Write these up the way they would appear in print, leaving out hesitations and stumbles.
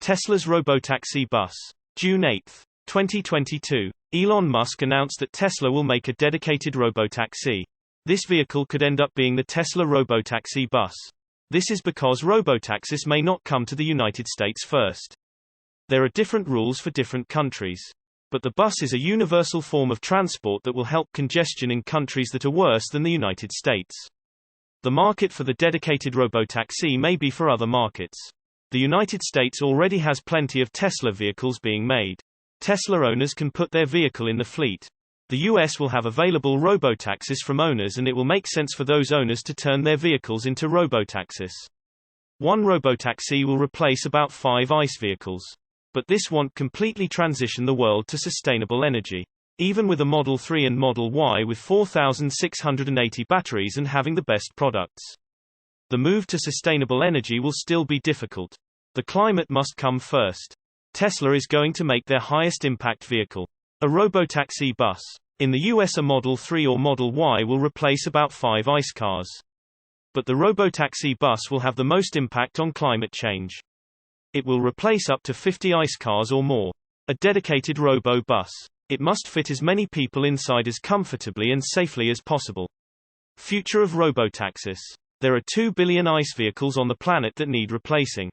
Tesla's Robotaxi Bus. June 8, 2022. Elon Musk announced that Tesla will make a dedicated robotaxi. This vehicle could end up being the Tesla Robotaxi Bus. This is because robotaxis may not come to the United States first. There are different rules for different countries. But the bus is a universal form of transport that will help congestion in countries that are worse than the United States. The market for the dedicated robotaxi may be for other markets. The United States already has plenty of Tesla vehicles being made. Tesla owners can put their vehicle in the fleet. The US will have available robotaxis from owners, and it will make sense for those owners to turn their vehicles into robotaxis. One robotaxi will replace about 5 ICE vehicles. But this won't completely transition the world to sustainable energy. Even with a Model 3 and Model Y with 4,680 batteries and having the best products, the move to sustainable energy will still be difficult. The climate must come first. Tesla is going to make their highest impact vehicle a robotaxi bus. In the US, a Model 3 or Model Y will replace about 5 ICE cars. But the robotaxi bus will have the most impact on climate change. It will replace up to 50 ICE cars or more. A dedicated robo bus. It must fit as many people inside as comfortably and safely as possible. Future of robotaxis. There are 2 billion ICE vehicles on the planet that need replacing.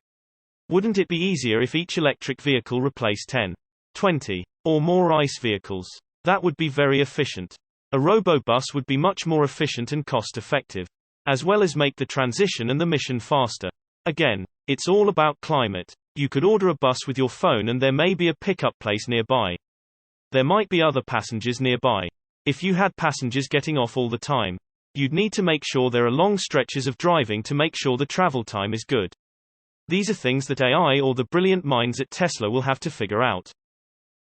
Wouldn't it be easier if each electric vehicle replaced 10, 20, or more ICE vehicles? That would be very efficient. A robo-bus would be much more efficient and cost-effective, as well as make the transition and the mission faster. Again, it's all about climate. You could order a bus with your phone and there may be a pickup place nearby. There might be other passengers nearby. If you had passengers getting off all the time, you'd need to make sure there are long stretches of driving to make sure the travel time is good. These are things that AI or the brilliant minds at Tesla will have to figure out.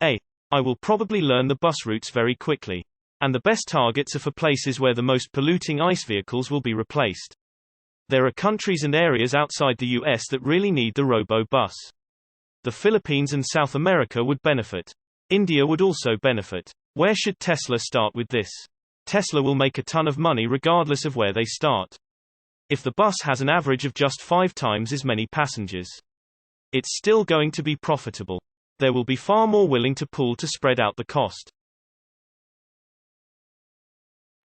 I will probably learn the bus routes very quickly. And the best targets are for places where the most polluting ICE vehicles will be replaced. There are countries and areas outside the US that really need the robo-bus. The Philippines and South America would benefit. India would also benefit. Where should Tesla start with this? Tesla will make a ton of money regardless of where they start. If the bus has an average of just 5 times as many passengers, it's still going to be profitable. There will be far more willing to pool to spread out the cost.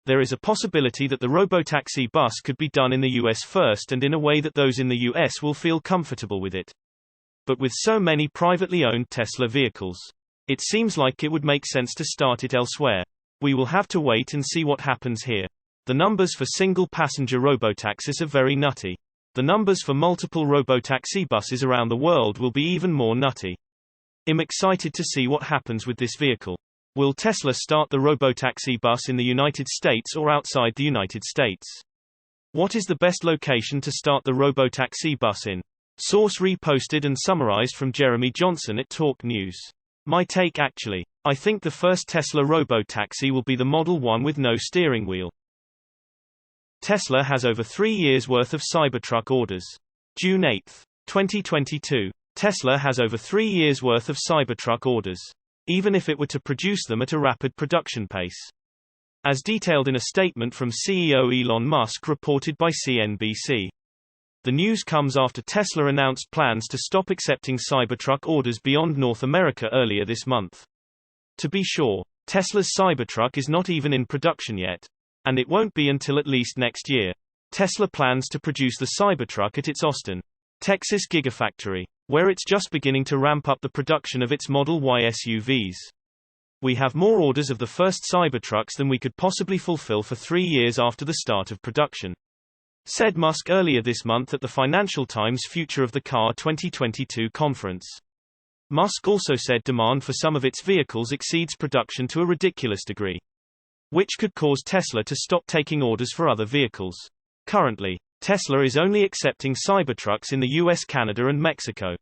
There is a possibility that the robotaxi bus could be done in the US first and in a way that those in the US will feel comfortable with it. But with so many privately owned Tesla vehicles, it seems like it would make sense to start it elsewhere. We will have to wait and see what happens here. The numbers for single-passenger robotaxis are very nutty. The numbers for multiple robotaxi buses around the world will be even more nutty. I'm excited to see what happens with this vehicle. Will Tesla start the robotaxi bus in the United States or outside the United States? What is the best location to start the robotaxi bus in? Source reposted and summarized from Jeremy Johnson at Talk News. My take actually. I think the first Tesla robotaxi will be the Model 1 with no steering wheel. Tesla has over 3 years' worth of Cybertruck orders. June 8, 2022. Tesla has over 3 years' worth of Cybertruck orders, even if it were to produce them at a rapid production pace. As detailed in a statement from CEO Elon Musk reported by CNBC. The news comes after Tesla announced plans to stop accepting Cybertruck orders beyond North America earlier this month. To be sure, Tesla's Cybertruck is not even in production yet. And it won't be until at least next year. Tesla plans to produce the Cybertruck at its Austin, Texas Gigafactory, where it's just beginning to ramp up the production of its Model Y SUVs. We have more orders of the first Cybertrucks than we could possibly fulfill for 3 years after the start of production, said Musk earlier this month at the Financial Times Future of the Car 2022 conference. Musk also said demand for some of its vehicles exceeds production to a ridiculous degree, which could cause Tesla to stop taking orders for other vehicles. Currently, Tesla is only accepting Cybertrucks in the US, Canada, and Mexico,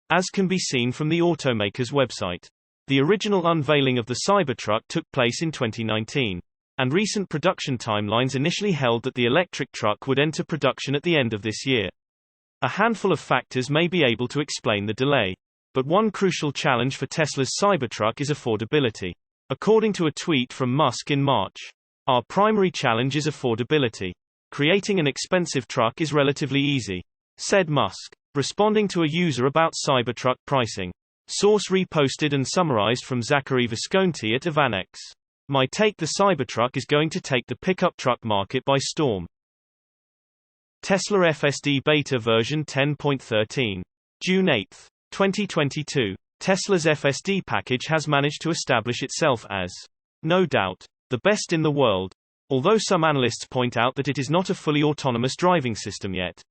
as can be seen from the automaker's website. The original unveiling of the Cybertruck took place in 2019, and recent production timelines initially held that the electric truck would enter production at the end of this year. A handful of factors may be able to explain the delay, but one crucial challenge for Tesla's Cybertruck is affordability. According to a tweet from Musk in March, our primary challenge is affordability. Creating an expensive truck is relatively easy, said Musk. Responding to a user about Cybertruck pricing. Source reposted and summarized from Zachary Visconti at Ivanex. My take: the Cybertruck is going to take the pickup truck market by storm. Tesla FSD Beta version 10.13. June 8, 2022. Tesla's FSD package has managed to establish itself as, no doubt, the best in the world, although some analysts point out that it is not a fully autonomous driving system yet.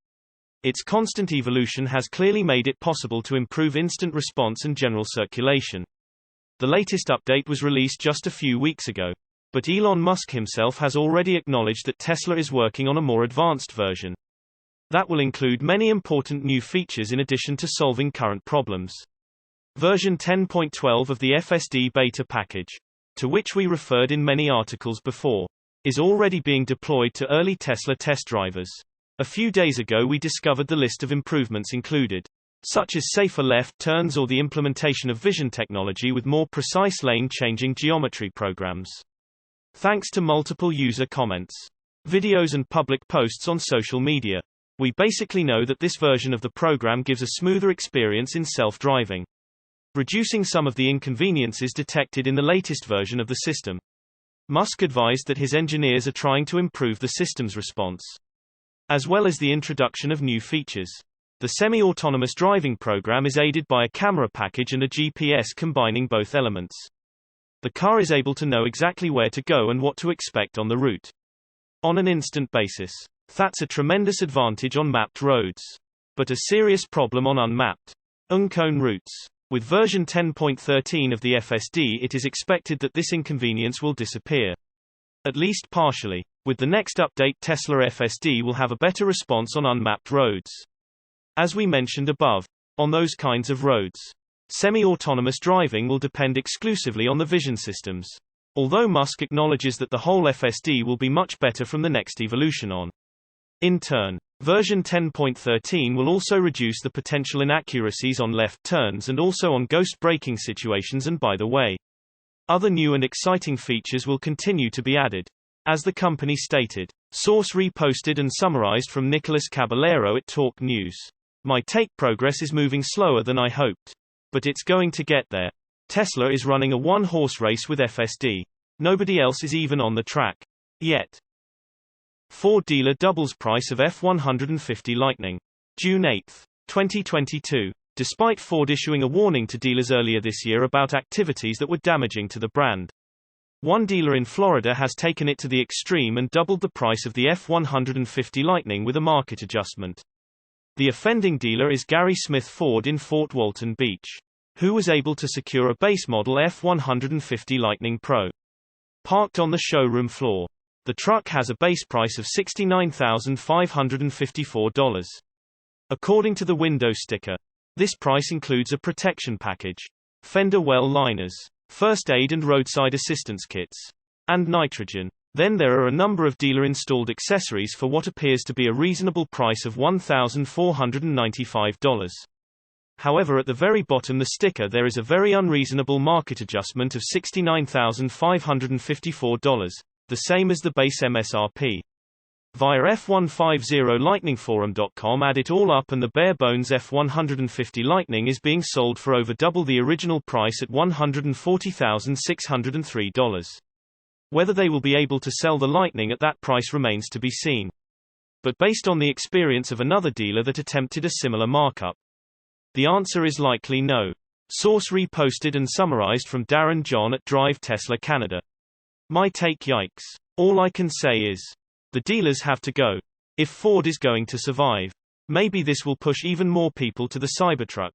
Its constant evolution has clearly made it possible to improve instant response and general circulation. The latest update was released just a few weeks ago, but Elon Musk himself has already acknowledged that Tesla is working on a more advanced version. That will include many important new features in addition to solving current problems. Version 10.12 of the FSD Beta package, to which we referred in many articles before, is already being deployed to early Tesla test drivers. A few days ago we discovered the list of improvements included, such as safer left turns or the implementation of vision technology with more precise lane-changing geometry programs. Thanks to multiple user comments, videos and public posts on social media, we basically know that this version of the program gives a smoother experience in self-driving, reducing some of the inconveniences detected in the latest version of the system. Musk advised that his engineers are trying to improve the system's response, as well as the introduction of new features. The semi-autonomous driving program is aided by a camera package and a GPS combining both elements. The car is able to know exactly where to go and what to expect on the route, on an instant basis. That's a tremendous advantage on mapped roads, but a serious problem on unmapped, unknown routes. With version 10.13 of the FSD, it is expected that this inconvenience will disappear, at least partially. With the next update, Tesla FSD will have a better response on unmapped roads. As we mentioned above, on those kinds of roads, semi-autonomous driving will depend exclusively on the vision systems, although Musk acknowledges that the whole FSD will be much better from the next evolution on. In turn, version 10.13 will also reduce the potential inaccuracies on left turns and also on ghost braking situations, and by the way, other new and exciting features will continue to be added, as the company stated. Source reposted and summarized from Nicholas Caballero at Talk News. My take: progress is moving slower than I hoped, but it's going to get there. Tesla is running a one-horse race with FSD. Nobody else is even on the track yet. Ford dealer doubles price of F150 Lightning. June 8, 2022. Despite Ford issuing a warning to dealers earlier this year about activities that were damaging to the brand, one dealer in Florida has taken it to the extreme and doubled the price of the F150 Lightning with a market adjustment. The offending dealer is Gary Smith Ford in Fort Walton Beach, who was able to secure a base model F150 Lightning Pro parked on the showroom floor. The truck has a base price of $69,554. According to the window sticker, this price includes a protection package, fender well liners, first aid and roadside assistance kits, and nitrogen. Then there are a number of dealer-installed accessories for what appears to be a reasonable price of $1,495. However, at the very bottom the sticker there is a very unreasonable market adjustment of $69,554. The same as the base MSRP. Via F150 Lightningforum.com, add it all up and the bare-bones F150 Lightning is being sold for over double the original price at $140,603. Whether they will be able to sell the Lightning at that price remains to be seen. But based on the experience of another dealer that attempted a similar markup, the answer is likely no. Source reposted and summarized from Darren John at Drive Tesla Canada. My take: yikes. All I can say is, the dealers have to go, if Ford is going to survive. Maybe this will push even more people to the Cybertruck.